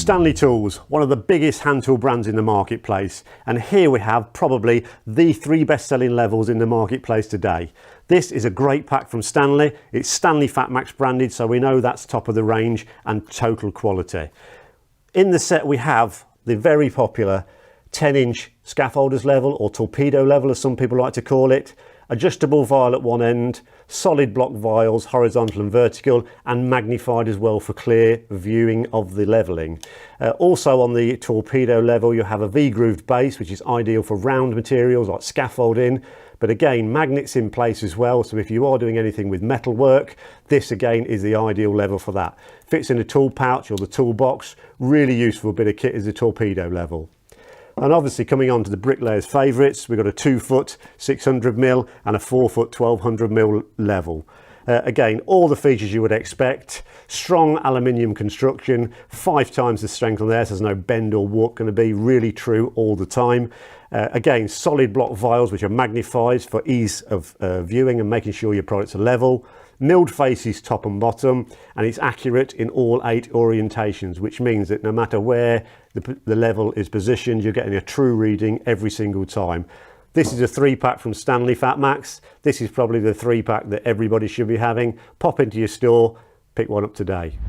Stanley Tools, one of the biggest hand tool brands in the marketplace, and here we have probably the 3 best-selling levels in the marketplace today. This is a great pack from Stanley. It's Stanley FatMax branded, so we know that's top of the range and total quality. In the set we have the very popular 10-inch scaffolders level, or torpedo level as some people like to call it, adjustable vial at one end, solid block vials, horizontal and vertical, and magnified as well for clear viewing of the levelling. Also on the torpedo level you have a V-grooved base, which is ideal for round materials like scaffolding, but again magnets in place as well, so if you are doing anything with metal work, this again is the ideal level for that. Fits in a tool pouch or the toolbox. Really useful bit of kit is the torpedo level. And obviously coming on to the bricklayer's favourites, we've got a 2-foot 600mm and a 4-foot 1200mm level. Again, all the features you would expect. Strong aluminium construction, 5 times the strength on there, so there's no bend or warp going to be, really true all the time. Again, solid block vials which are magnified for ease of viewing and making sure your products are level. Milled faces top and bottom, and it's accurate in all 8 orientations, which means that no matter where the level is positioned, you're getting a true reading every single time. This is a 3-pack from Stanley FatMax. This is probably the 3-pack that everybody should be having. Pop into your store, pick one up today.